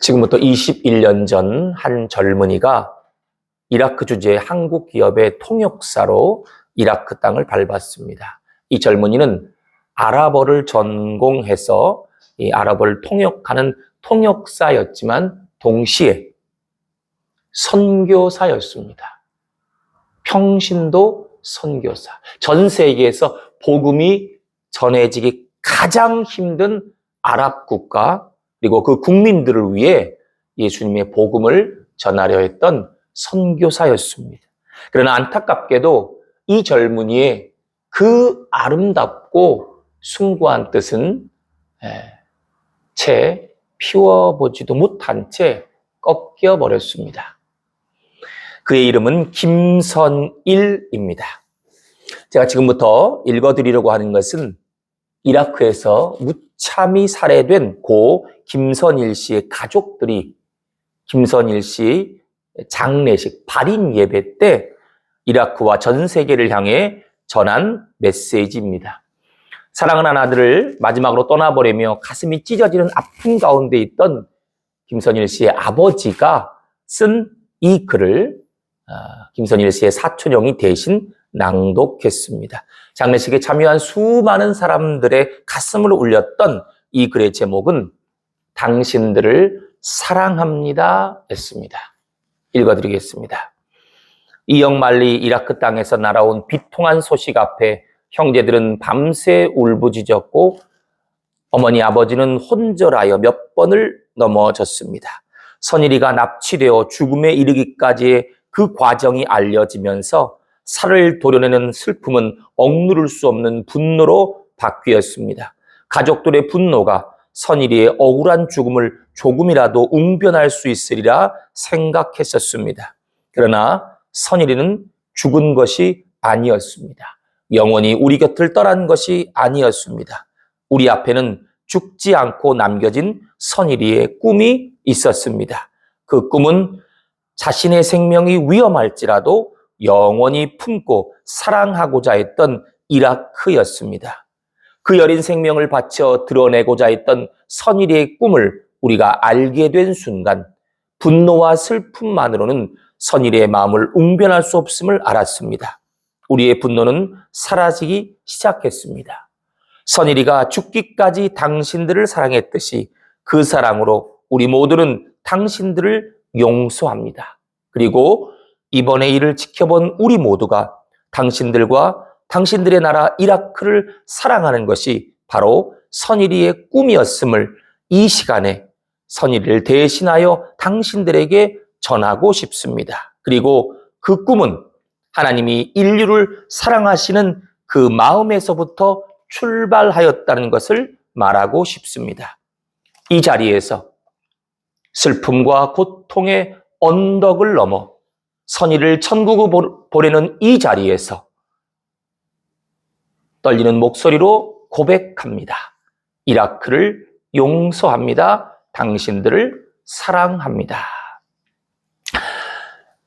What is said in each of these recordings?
지금부터 21년 전 한 젊은이가 이라크 주재 한국 기업의 통역사로 이라크 땅을 밟았습니다. 이 젊은이는 아랍어를 전공해서 이 아랍어를 통역하는 통역사였지만 동시에 선교사였습니다. 평신도 선교사. 전 세계에서 복음이 전해지기 가장 힘든 아랍 국가 그리고 그 국민들을 위해 예수님의 복음을 전하려 했던 선교사였습니다. 그러나 안타깝게도 이 젊은이의 그 아름답고 숭고한 뜻은 채 피워보지도 못한 채 꺾여버렸습니다. 그의 이름은 김선일입니다. 제가 지금부터 읽어드리려고 하는 것은 이라크에서 무참히 살해된 고 김선일 씨의 가족들이 김선일 씨 장례식 발인 예배 때 이라크와 전 세계를 향해 전한 메시지입니다. 사랑하는 아들을 마지막으로 떠나버리며 가슴이 찢어지는 아픔 가운데 있던 김선일 씨의 아버지가 쓴 이 글을 김선일 씨의 사촌형이 대신 낭독했습니다. 장례식에 참여한 수많은 사람들의 가슴을 울렸던 이 글의 제목은 당신들을 사랑합니다 였습니다. 읽어드리겠습니다. 이역만리 이라크 땅에서 날아온 비통한 소식 앞에 형제들은 밤새 울부짖었고 어머니 아버지는 혼절하여 몇 번을 넘어졌습니다. 선일이가 납치되어 죽음에 이르기까지의 그 과정이 알려지면서 살을 도려내는 슬픔은 억누를 수 없는 분노로 바뀌었습니다. 가족들의 분노가 선일이의 억울한 죽음을 조금이라도 웅변할 수 있으리라 생각했었습니다. 그러나 선일이는 죽은 것이 아니었습니다. 영원히 우리 곁을 떠난 것이 아니었습니다. 우리 앞에는 죽지 않고 남겨진 선일이의 꿈이 있었습니다. 그 꿈은 자신의 생명이 위험할지라도 영원히 품고 사랑하고자 했던 이라크였습니다. 그 여린 생명을 바쳐 드러내고자 했던 선일이의 꿈을 우리가 알게 된 순간 분노와 슬픔만으로는 선일이의 마음을 웅변할 수 없음을 알았습니다. 우리의 분노는 사라지기 시작했습니다. 선일이가 죽기까지 당신들을 사랑했듯이 그 사랑으로 우리 모두는 당신들을 용서합니다. 그리고 이번에 이를 지켜본 우리 모두가 당신들과 당신들의 나라 이라크를 사랑하는 것이 바로 선일이의 꿈이었음을 이 시간에 선일이를 대신하여 당신들에게 전하고 싶습니다. 그리고 그 꿈은 하나님이 인류를 사랑하시는 그 마음에서부터 출발하였다는 것을 말하고 싶습니다. 이 자리에서 슬픔과 고통의 언덕을 넘어 선일을 천국으로 보내는 이 자리에서 떨리는 목소리로 고백합니다. 이라크를 용서합니다. 당신들을 사랑합니다.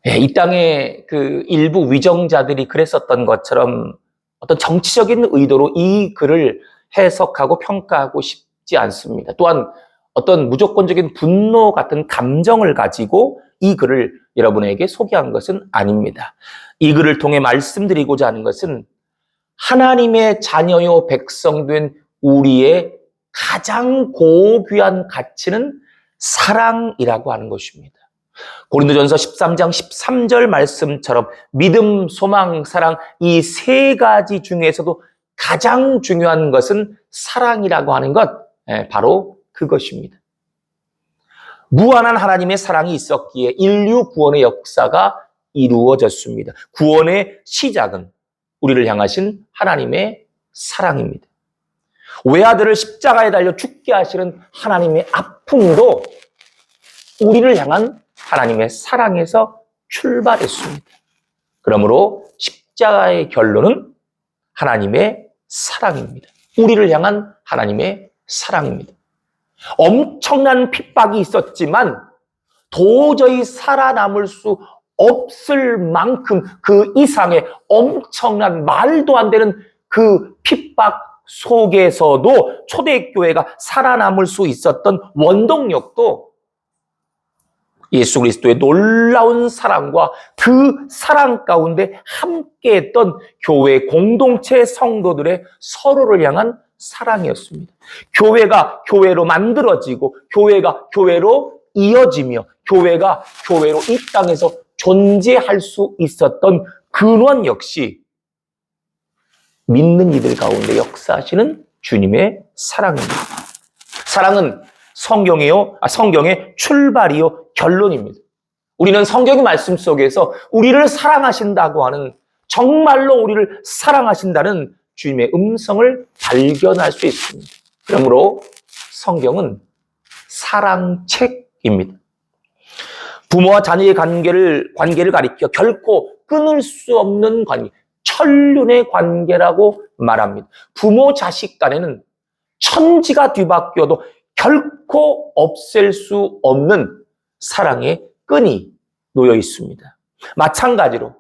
이 땅의 그 일부 위정자들이 그랬었던 것처럼 어떤 정치적인 의도로 이 글을 해석하고 평가하고 싶지 않습니다. 또한 어떤 무조건적인 분노 같은 감정을 가지고 이 글을 여러분에게 소개한 것은 아닙니다. 이 글을 통해 말씀드리고자 하는 것은 하나님의 자녀요 백성된 우리의 가장 고귀한 가치는 사랑이라고 하는 것입니다. 고린도전서 13장 13절 말씀처럼 믿음, 소망, 사랑 이 세 가지 중에서도 가장 중요한 것은 사랑이라고 하는 것, 바로 그것입니다. 무한한 하나님의 사랑이 있었기에 인류 구원의 역사가 이루어졌습니다. 구원의 시작은 우리를 향하신 하나님의 사랑입니다. 외아들을 십자가에 달려 죽게 하시는 하나님의 아픔도 우리를 향한 하나님의 사랑에서 출발했습니다. 그러므로 십자가의 결론은 하나님의 사랑입니다. 우리를 향한 하나님의 사랑입니다. 엄청난 핍박이 있었지만 도저히 살아남을 수 없을 만큼 그 이상의 엄청난 말도 안 되는 그 핍박 속에서도 초대교회가 살아남을 수 있었던 원동력도 예수 그리스도의 놀라운 사랑과 그 사랑 가운데 함께했던 교회 공동체 성도들의 서로를 향한 사랑이었습니다. 교회가 교회로 만들어지고 교회가 교회로 이어지며 교회가 교회로 이 땅에서 존재할 수 있었던 근원 역시 믿는 이들 가운데 역사하시는 주님의 사랑입니다. 사랑은 성경의 출발이요 결론입니다. 우리는 성경의 말씀 속에서 우리를 사랑하신다고 하는, 정말로 우리를 사랑하신다는 주님의 음성을 발견할 수 있습니다. 그러므로 성경은 사랑책입니다. 부모와 자녀의 관계를 가리켜 결코 끊을 수 없는 관계, 천륜의 관계라고 말합니다. 부모 자식 간에는 천지가 뒤바뀌어도 결코 없앨 수 없는 사랑의 끈이 놓여 있습니다. 마찬가지로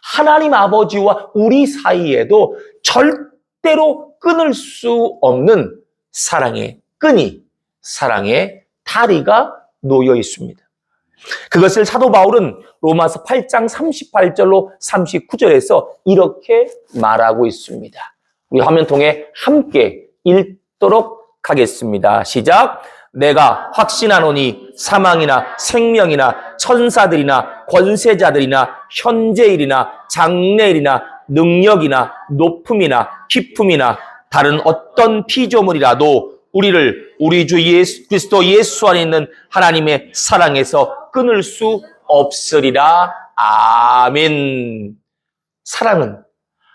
하나님 아버지와 우리 사이에도 절대로 끊을 수 없는 사랑의 끈이, 사랑의 다리가 놓여 있습니다. 그것을 사도 바울은 로마서 8장 38절로 39절에서 이렇게 말하고 있습니다. 우리 화면 통해 함께 읽도록 하겠습니다. 시작. 내가 확신하노니 사망이나 생명이나 천사들이나 권세자들이나 현재일이나 장래일이나 능력이나 높음이나 깊음이나 다른 어떤 피조물이라도 우리를 우리 주 그리스도 예수 안에 있는 하나님의 사랑에서 끊을 수 없으리라. 아멘. 사랑은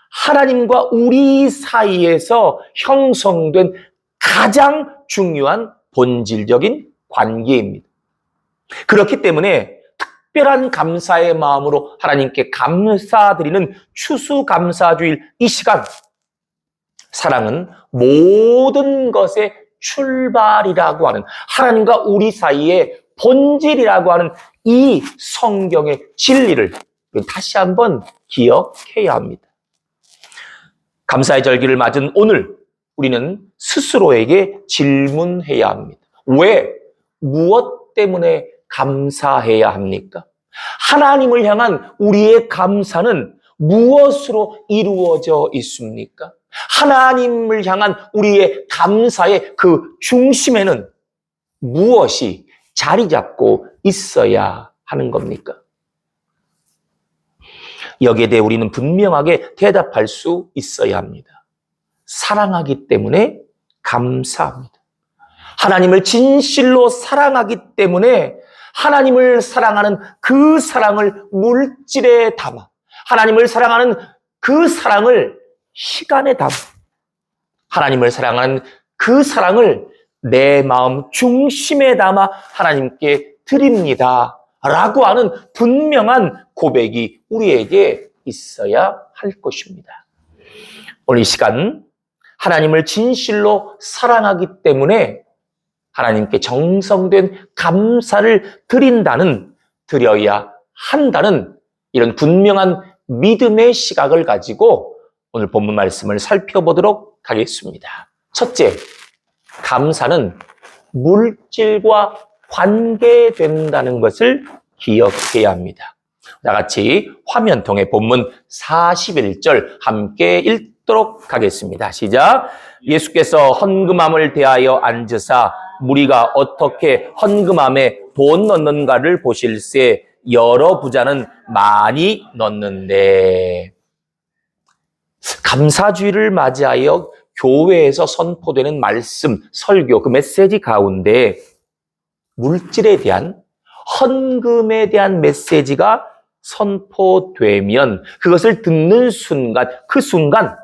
하나님과 우리 사이에서 형성된 가장 중요한 본질적인 관계입니다. 그렇기 때문에 특별한 감사의 마음으로 하나님께 감사드리는 추수감사주일 이 시간, 사랑은 모든 것의 출발이라고 하는, 하나님과 우리 사이의 본질이라고 하는 이 성경의 진리를 다시 한번 기억해야 합니다. 감사의 절기를 맞은 오늘 우리는 스스로에게 질문해야 합니다. 왜? 무엇 때문에 감사해야 합니까? 하나님을 향한 우리의 감사는 무엇으로 이루어져 있습니까? 하나님을 향한 우리의 감사의 그 중심에는 무엇이 자리 잡고 있어야 하는 겁니까? 여기에 대해 우리는 분명하게 대답할 수 있어야 합니다. 사랑하기 때문에 감사합니다. 하나님을 진실로 사랑하기 때문에 하나님을 사랑하는 그 사랑을 물질에 담아, 하나님을 사랑하는 그 사랑을 시간에 담아, 하나님을 사랑하는 그 사랑을 내 마음 중심에 담아 하나님께 드립니다 라고 하는 분명한 고백이 우리에게 있어야 할 것입니다. 오늘 이 시간 하나님을 진실로 사랑하기 때문에 하나님께 정성된 감사를 드려야 한다는 이런 분명한 믿음의 시각을 가지고 오늘 본문 말씀을 살펴보도록 하겠습니다. 첫째, 감사는 물질과 관계된다는 것을 기억해야 합니다. 다 같이 화면 통해 본문 41절 함께 읽도록 하겠습니다. 시작. 예수께서 헌금함을 대하여 앉으사 무리가 어떻게 헌금함에 돈 넣는가를 보실세 여러 부자는 많이 넣는데. 감사주의를 맞이하여 교회에서 선포되는 말씀, 설교, 그 메시지 가운데 물질에 대한, 헌금에 대한 메시지가 선포되면 그것을 듣는 순간, 그 순간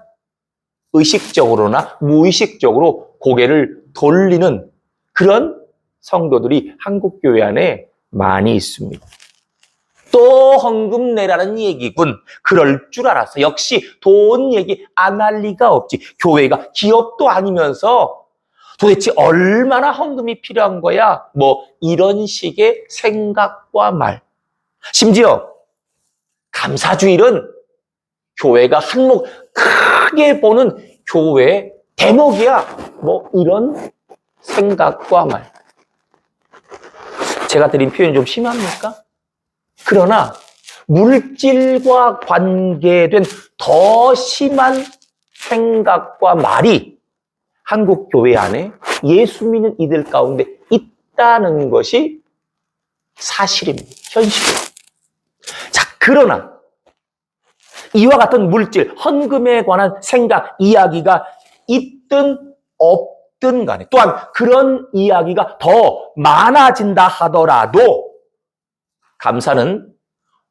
의식적으로나 무의식적으로 고개를 돌리는 그런 성도들이 한국교회 안에 많이 있습니다. 또 헌금 내라는 얘기군. 그럴 줄 알았어. 역시 돈 얘기 안 할 리가 없지. 교회가 기업도 아니면서 도대체 얼마나 헌금이 필요한 거야? 뭐 이런 식의 생각과 말. 심지어 감사주일은 교회가 한몫 크게 보는 교회의 대목이야. 뭐 이런 생각과 말. 제가 드린 표현이 좀 심합니까? 그러나 물질과 관계된 더 심한 생각과 말이 한국 교회 안에 예수 믿는 이들 가운데 있다는 것이 사실입니다. 현실입니다. 자, 그러나 이와 같은 물질, 헌금에 관한 생각, 이야기가 있든 없든 간에 또한 그런 이야기가 더 많아진다 하더라도 감사는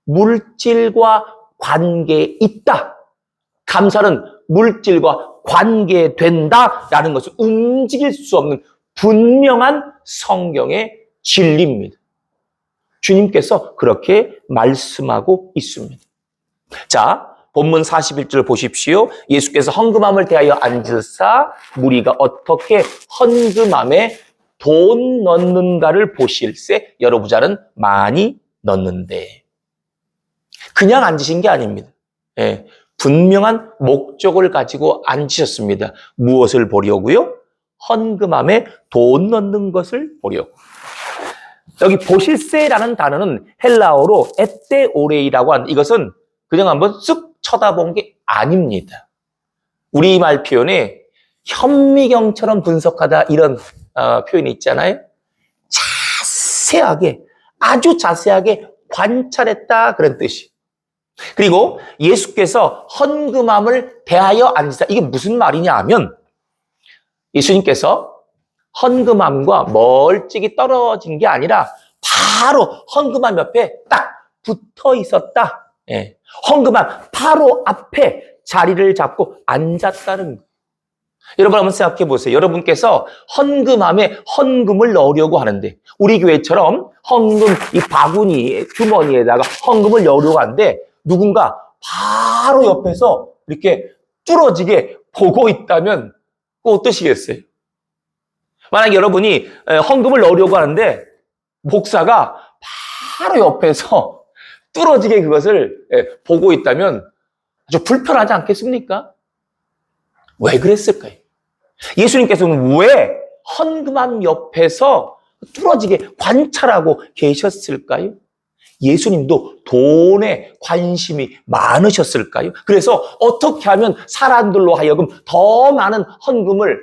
물질과 관계에 있다. 감사는 물질과 관계된다라는 것을 움직일 수 없는 분명한 성경의 진리입니다. 주님께서 그렇게 말씀하고 있습니다. 자, 본문 41절 보십시오. 예수께서 헌금함을 대하여 앉으사 무리가 어떻게 헌금함에 돈 넣는가를 보실세 여러 부자는 많이 넣는데. 그냥 앉으신 게 아닙니다. 예, 분명한 목적을 가지고 앉으셨습니다. 무엇을 보려고요? 헌금함에 돈 넣는 것을 보려고. 여기 보실세라는 단어는 헬라어로 에떼오레이라고 하는, 이것은 그냥 한번 쓱 쳐다본 게 아닙니다. 우리말 표현에 현미경처럼 분석하다 이런 표현이 있잖아요. 자세하게, 아주 자세하게 관찰했다 그런 뜻이. 그리고 예수께서 헌금함을 대하여 앉으사, 이게 무슨 말이냐 하면 예수님께서 헌금함과 멀찍이 떨어진 게 아니라 바로 헌금함 옆에 딱 붙어 있었다. 예. 헌금함 바로 앞에 자리를 잡고 앉았다는 거예요. 여러분 한번 생각해 보세요. 여러분께서 헌금함에 헌금을 넣으려고 하는데 우리 교회처럼 헌금 이 바구니 주머니에다가 헌금을 넣으려고 하는데 누군가 바로 옆에서 이렇게 뚫어지게 보고 있다면 그거 어떠시겠어요? 만약에 여러분이 헌금을 넣으려고 하는데 목사가 바로 옆에서 뚫어지게 그것을 보고 있다면 아주 불편하지 않겠습니까? 왜 그랬을까요? 예수님께서는 왜 헌금함 옆에서 뚫어지게 관찰하고 계셨을까요? 예수님도 돈에 관심이 많으셨을까요? 그래서 어떻게 하면 사람들로 하여금 더 많은 헌금을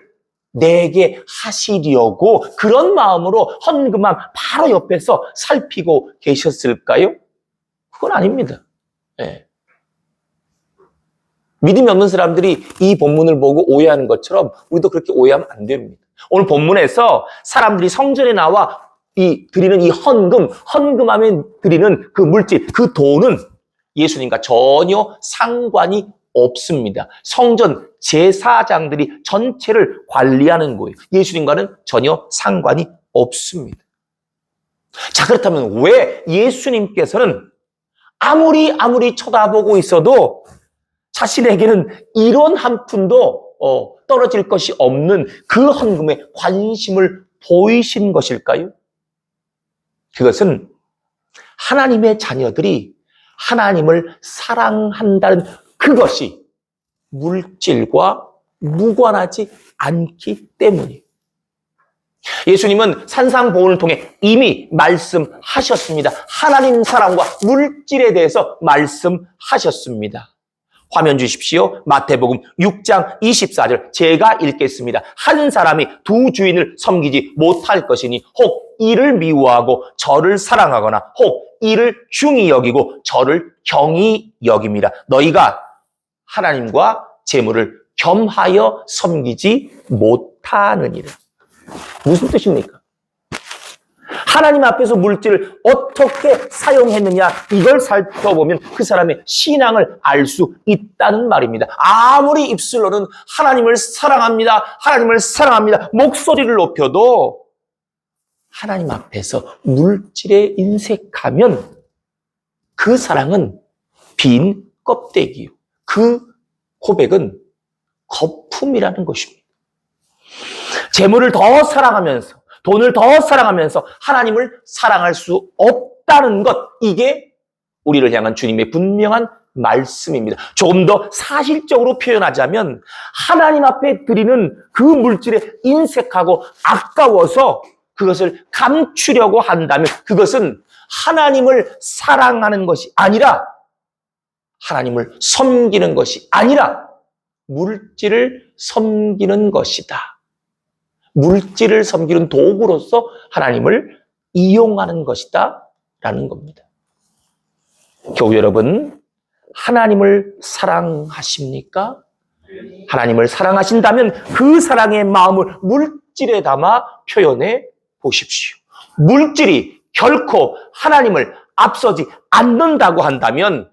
내게 하시려고 그런 마음으로 헌금함 바로 옆에서 살피고 계셨을까요? 그건 아닙니다. 네. 믿음이 없는 사람들이 이 본문을 보고 오해하는 것처럼 우리도 그렇게 오해하면 안 됩니다. 오늘 본문에서 사람들이 성전에 나와 드리는 이 헌금함에 드리는 그 물질, 그 돈은 예수님과 전혀 상관이 없습니다. 성전 제사장들이 전체를 관리하는 거예요. 예수님과는 전혀 상관이 없습니다. 자, 그렇다면 왜 예수님께서는 아무리 쳐다보고 있어도 자신에게는 이런 한 푼도 떨어질 것이 없는 그 헌금에 관심을 보이신 것일까요? 그것은 하나님의 자녀들이 하나님을 사랑한다는 그것이 물질과 무관하지 않기 때문이에요. 예수님은 산상보훈을 통해 이미 말씀하셨습니다. 하나님 사랑과 물질에 대해서 말씀하셨습니다. 화면 주십시오. 마태복음 6장 24절 제가 읽겠습니다. 한 사람이 두 주인을 섬기지 못할 것이니 혹 이를 미워하고 저를 사랑하거나 혹 이를 중히 여기고 저를 경히 여깁니다. 너희가 하나님과 재물을 겸하여 섬기지 못하느니라. 무슨 뜻입니까? 하나님 앞에서 물질을 어떻게 사용했느냐 이걸 살펴보면 그 사람의 신앙을 알 수 있다는 말입니다. 아무리 입술로는 하나님을 사랑합니다. 하나님을 사랑합니다. 목소리를 높여도 하나님 앞에서 물질에 인색하면 그 사랑은 빈 껍데기요. 그 고백은 거품이라는 것입니다. 재물을 더 사랑하면서 돈을 더 사랑하면서 하나님을 사랑할 수 없다는 것, 이게 우리를 향한 주님의 분명한 말씀입니다. 조금 더 사실적으로 표현하자면 하나님 앞에 드리는 그 물질에 인색하고 아까워서 그것을 감추려고 한다면 그것은 하나님을 사랑하는 것이 아니라 하나님을 섬기는 것이 아니라 물질을 섬기는 것이다. 물질을 섬기는 도구로서 하나님을 이용하는 것이다 라는 겁니다. 교우 여러분, 하나님을 사랑하십니까? 하나님을 사랑하신다면 그 사랑의 마음을 물질에 담아 표현해 보십시오. 물질이 결코 하나님을 앞서지 않는다고 한다면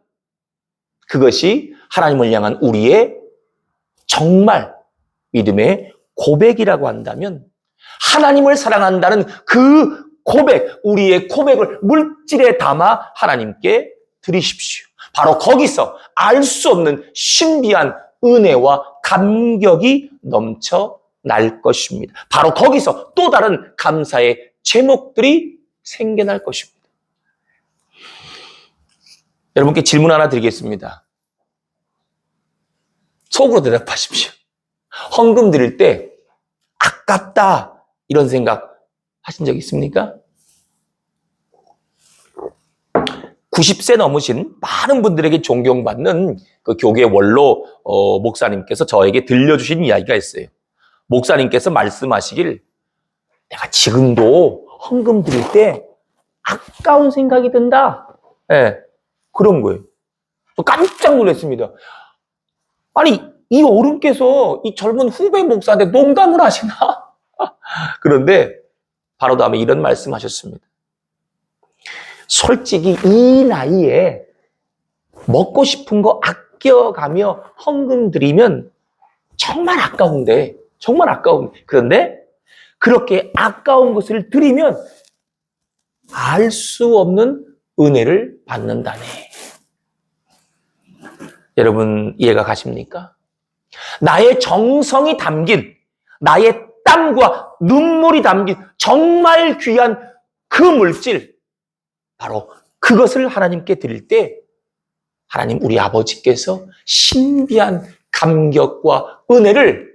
그것이 하나님을 향한 우리의 정말 믿음의 고백이라고 한다면 하나님을 사랑한다는 그 고백, 우리의 고백을 물질에 담아 하나님께 드리십시오. 바로 거기서 알 수 없는 신비한 은혜와 감격이 넘쳐날 것입니다. 바로 거기서 또 다른 감사의 제목들이 생겨날 것입니다. 여러분께 질문 하나 드리겠습니다. 속으로 대답하십시오. 헌금 드릴 때 아깝다 이런 생각 하신 적 있습니까? 90세 넘으신 많은 분들에게 존경받는 그 교계 원로 목사님께서 저에게 들려주신 이야기가 있어요. 목사님께서 말씀하시길 내가 지금도 헌금 드릴 때 아까운 생각이 든다. 네, 그런 거예요. 또 깜짝 놀랐습니다. 아니 이 어른께서 이 젊은 후배 목사한테 농담을 하시나? 그런데 바로 다음에 이런 말씀하셨습니다. 솔직히 이 나이에 먹고 싶은 거 아껴가며 헌금 드리면 정말 아까운데 그런데 그렇게 아까운 것을 드리면 알 수 없는 은혜를 받는다네. 여러분 이해가 가십니까? 나의 정성이 담긴 나의 땀과 눈물이 담긴 정말 귀한 그 물질 바로 그것을 하나님께 드릴 때 하나님 우리 아버지께서 신비한 감격과 은혜를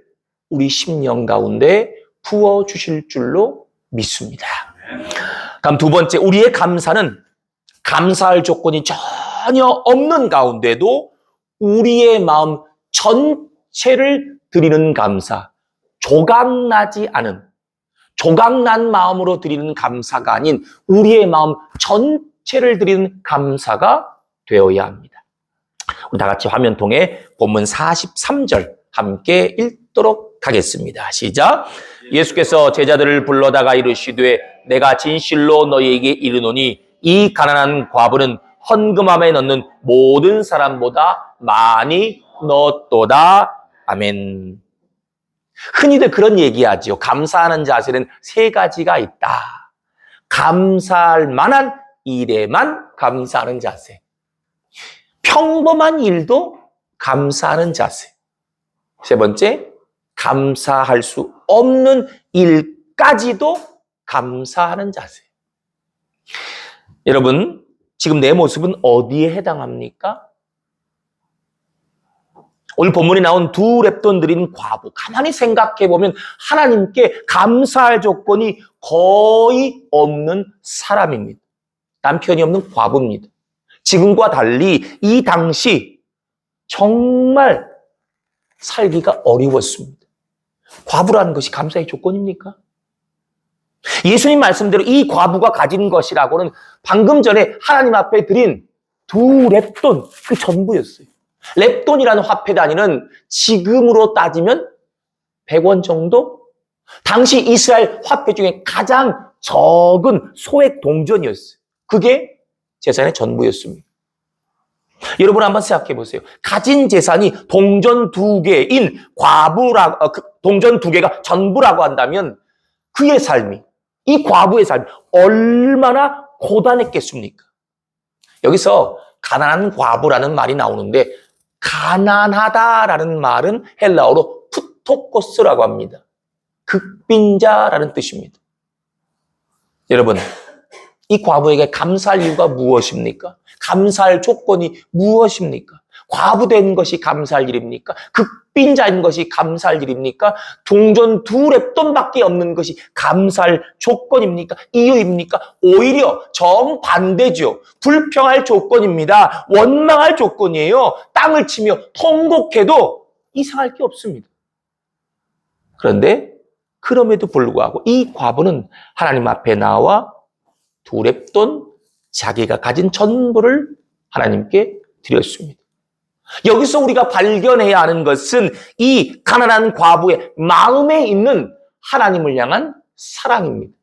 우리 심령 가운데 부어주실 줄로 믿습니다. 다음 두 번째, 우리의 감사는 감사할 조건이 전혀 없는 가운데도 우리의 마음 전체를 드리는 감사, 조각난 마음으로 드리는 감사가 아닌 우리의 마음 전체를 드리는 감사가 되어야 합니다. 우리 다 같이 화면통에 본문 43절 함께 읽도록 하겠습니다. 시작. 예수께서 제자들을 불러다가 이르시되 내가 진실로 너희에게 이르노니 이 가난한 과부는 헌금함에 넣는 모든 사람보다 많이 넣었도다. 아멘. 흔히들 그런 얘기하지요. 감사하는 자세는 세 가지가 있다. 감사할 만한 일에만 감사하는 자세. 평범한 일도 감사하는 자세. 세 번째, 감사할 수 없는 일까지도 감사하는 자세. 여러분, 지금 내 모습은 어디에 해당합니까? 오늘 본문에 나온 두 랩돈 드린 과부, 가만히 생각해보면 하나님께 감사할 조건이 거의 없는 사람입니다. 남편이 없는 과부입니다. 지금과 달리 이 당시 정말 살기가 어려웠습니다. 과부라는 것이 감사의 조건입니까? 예수님 말씀대로 이 과부가 가진 것이라고는 방금 전에 하나님 앞에 드린 두 랩돈, 그 전부였어요. 랩돈이라는 화폐 단위는 지금으로 따지면 100원 정도? 당시 이스라엘 화폐 중에 가장 적은 소액 동전이었어요. 그게 재산의 전부였습니다. 여러분 한번 생각해 보세요. 가진 재산이 동전 두 개인 동전 두 개가 전부라고 한다면 그의 삶이, 이 과부의 삶이 얼마나 고단했겠습니까? 여기서 가난한 과부라는 말이 나오는데 가난하다라는 말은 헬라어로 푸토코스라고 합니다. 극빈자라는 뜻입니다. 여러분, 이 과부에게 감사할 이유가 무엇입니까? 감사할 조건이 무엇입니까? 과부된 것이 감사할 일입니까? 극빈자인 것이 감사할 일입니까? 동전 2랩돈밖에 없는 것이 감사할 조건입니까? 이유입니까? 오히려 정반대죠. 불평할 조건입니다. 원망할 조건이에요. 땅을 치며 통곡해도 이상할 게 없습니다. 그런데 그럼에도 불구하고 이 과부는 하나님 앞에 나와 2랩돈 자기가 가진 전부를 하나님께 드렸습니다. 여기서 우리가 발견해야 하는 것은 이 가난한 과부의 마음에 있는 하나님을 향한 사랑입니다.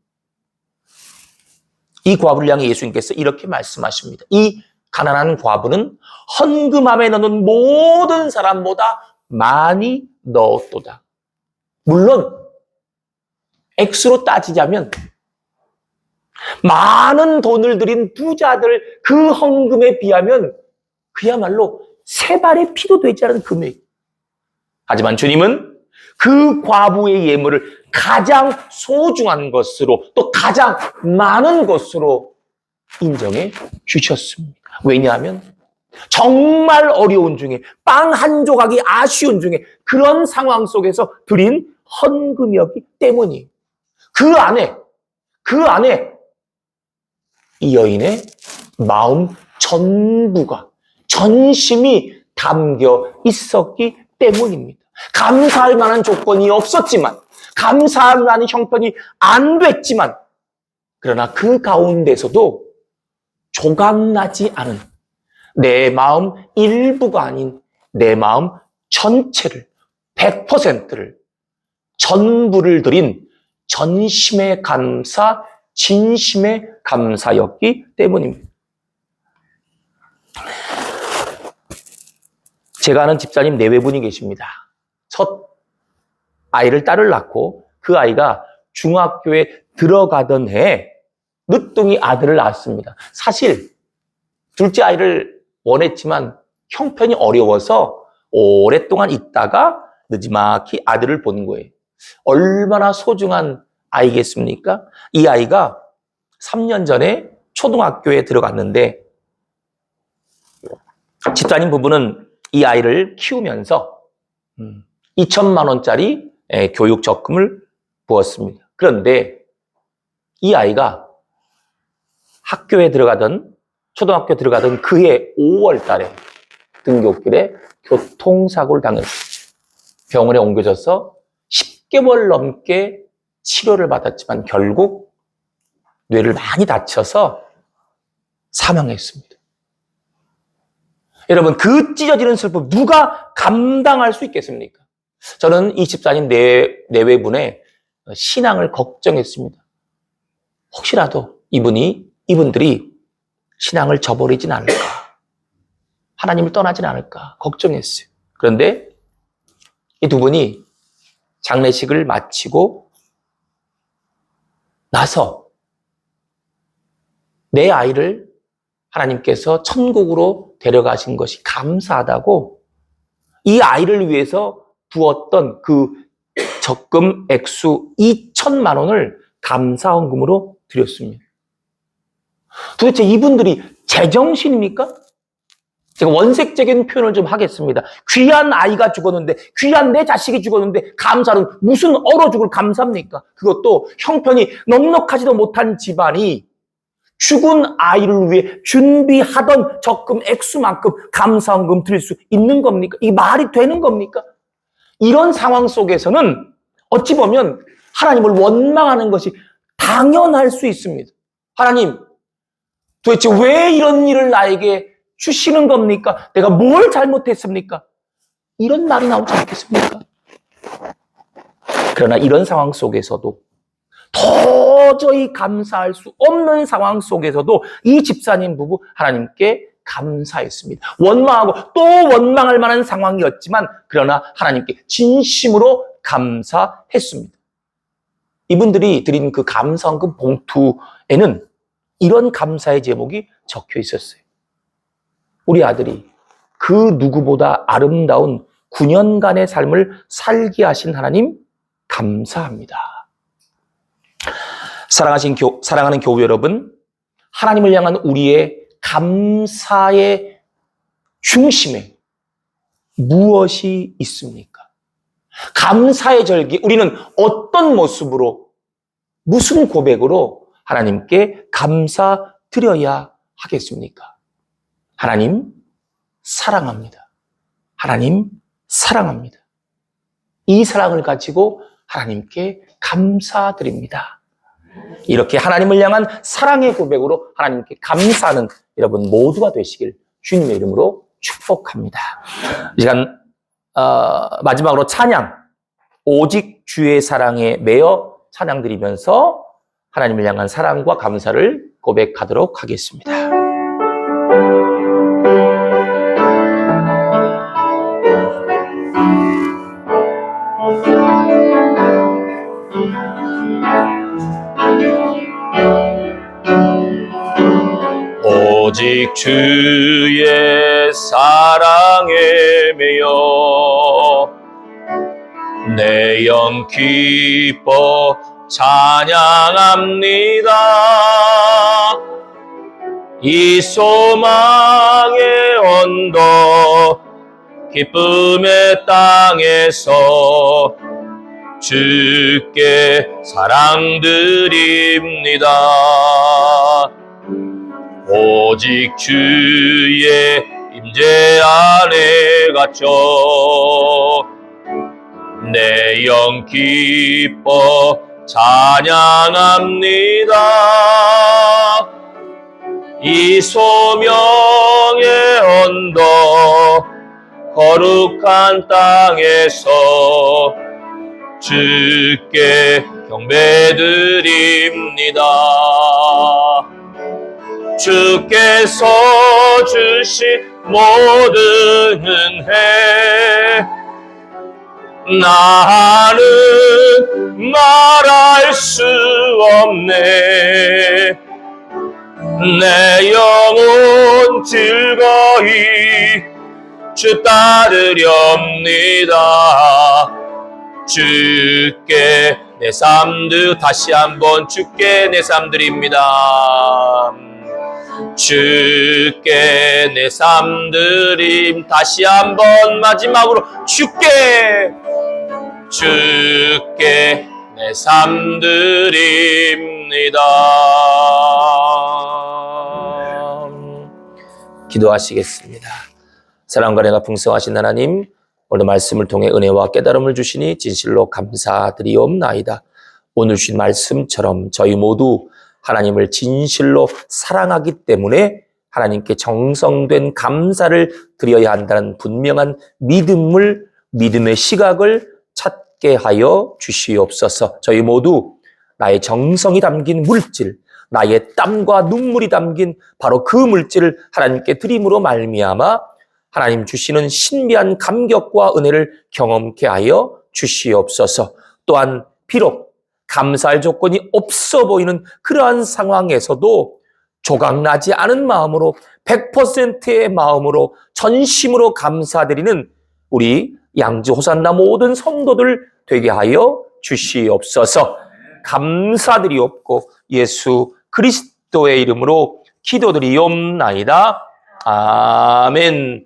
이 과부를 향해 예수님께서 이렇게 말씀하십니다. 이 가난한 과부는 헌금함에 넣는 모든 사람보다 많이 넣었도다. 물론 액수로 따지자면 많은 돈을 들인 부자들 그 헌금에 비하면 그야말로 세 발의 피도 되지 않은 금액. 하지만 주님은 그 과부의 예물을 가장 소중한 것으로 또 가장 많은 것으로 인정해 주셨습니다. 왜냐하면 정말 어려운 중에 빵 한 조각이 아쉬운 중에 그런 상황 속에서 드린 헌금이었기 때문이에요. 그 안에 이 여인의 마음 전부가 전심이 담겨 있었기 때문입니다. 감사할 만한 조건이 없었지만, 감사할 만한 형편이 안 됐지만, 그러나 그 가운데서도 조각나지 않은 내 마음 일부가 아닌 내 마음 전체를 100%를 전부를 드린 전심의 감사, 진심의 감사였기 때문입니다. 제가 아는 집사님 4분이 계십니다. 첫 아이를 딸을 낳고 그 아이가 중학교에 들어가던 해에 늦둥이 아들을 낳았습니다. 사실 둘째 아이를 원했지만 형편이 어려워서 오랫동안 있다가 늦지막히 아들을 본 거예요. 얼마나 소중한 아이겠습니까? 이 아이가 3년 전에 초등학교에 들어갔는데 집사님 부부는 이 아이를 키우면서 2천만 원짜리 교육 적금을 부었습니다. 그런데 이 아이가 초등학교 들어가던 그해 5월 달에 등굣길에 교통사고를 당했습니다. 병원에 옮겨져서 10개월 넘게 치료를 받았지만 결국 뇌를 많이 다쳐서 사망했습니다. 여러분, 그 찢어지는 슬픔 누가 감당할 수 있겠습니까? 저는 이 집사님 내외분의 신앙을 걱정했습니다. 혹시라도 이분들이 신앙을 저버리진 않을까, 하나님을 떠나진 않을까 걱정했어요. 그런데 이 두 분이 장례식을 마치고 나서 내 아이를 하나님께서 천국으로 데려가신 것이 감사하다고 이 아이를 위해서 부었던 그 적금 액수 2천만 원을 감사헌금으로 드렸습니다. 도대체 이분들이 제정신입니까? 제가 원색적인 표현을 좀 하겠습니다. 귀한 아이가 죽었는데, 귀한 내 자식이 죽었는데 감사는 무슨 얼어 죽을 감사입니까? 그것도 형편이 넉넉하지도 못한 집안이 죽은 아이를 위해 준비하던 적금 액수만큼 감사헌금 드릴 수 있는 겁니까? 이 말이 되는 겁니까? 이런 상황 속에서는 어찌 보면 하나님을 원망하는 것이 당연할 수 있습니다. 하나님, 도대체 왜 이런 일을 나에게 주시는 겁니까? 내가 뭘 잘못했습니까? 이런 말이 나오지 않겠습니까? 그러나 이런 상황 속에서도 도저히 감사할 수 없는 상황 속에서도 이 집사님 부부 하나님께 감사했습니다. 원망하고 또 원망할 만한 상황이었지만 그러나 하나님께 진심으로 감사했습니다. 이분들이 드린 그 감사헌금 봉투에는 이런 감사의 제목이 적혀 있었어요. 우리 아들이 그 누구보다 아름다운 9년간의 삶을 살게 하신 하나님 감사합니다. 사랑하는 교우 여러분, 하나님을 향한 우리의 감사의 중심에 무엇이 있습니까? 감사의 절기, 우리는 어떤 모습으로, 무슨 고백으로 하나님께 감사드려야 하겠습니까? 하나님 사랑합니다. 하나님 사랑합니다. 이 사랑을 가지고 하나님께 감사드립니다. 이렇게 하나님을 향한 사랑의 고백으로 하나님께 감사하는 여러분 모두가 되시길 주님의 이름으로 축복합니다. 이 시간 마지막으로 찬양, 오직 주의 사랑에 매여 찬양 드리면서 하나님을 향한 사랑과 감사를 고백하도록 하겠습니다. 오직 주의 사랑에 매여 내 영 기뻐 찬양합니다. 이 소망의 언덕 기쁨의 땅에서 주께 사랑드립니다. 오직 주의 임재 안에 갇혀 내 영 기뻐 찬양합니다. 이 소명의 언덕 거룩한 땅에서 주께 경배드립니다. 주께서 주신 모든 은혜 나는 말할 수 없네. 내 영혼 즐거이 주 따르렵니다. 주께 내 삶들 다시 한번 주께 내 삶드립니다. 주께 내 삶드림 다시 한번 마지막으로 주께 내 삶드립니다. 기도하시겠습니다. 사랑과 은혜가 풍성하신 하나님, 오늘 말씀을 통해 은혜와 깨달음을 주시니 진실로 감사드리옵나이다. 오늘 주신 말씀처럼 저희 모두 하나님을 진실로 사랑하기 때문에 하나님께 정성된 감사를 드려야 한다는 분명한 믿음의 시각을 찾게 하여 주시옵소서. 저희 모두 나의 정성이 담긴 물질, 나의 땀과 눈물이 담긴 바로 그 물질을 하나님께 드림으로 말미암아 하나님 주시는 신비한 감격과 은혜를 경험케 하여 주시옵소서. 또한 비록 감사할 조건이 없어 보이는 그러한 상황에서도 조각나지 않은 마음으로 100%의 마음으로 전심으로 감사드리는 우리 양지 호산나 모든 성도들 되게 하여 주시옵소서. 감사드리옵고 예수 그리스도의 이름으로 기도드리옵나이다. 아멘.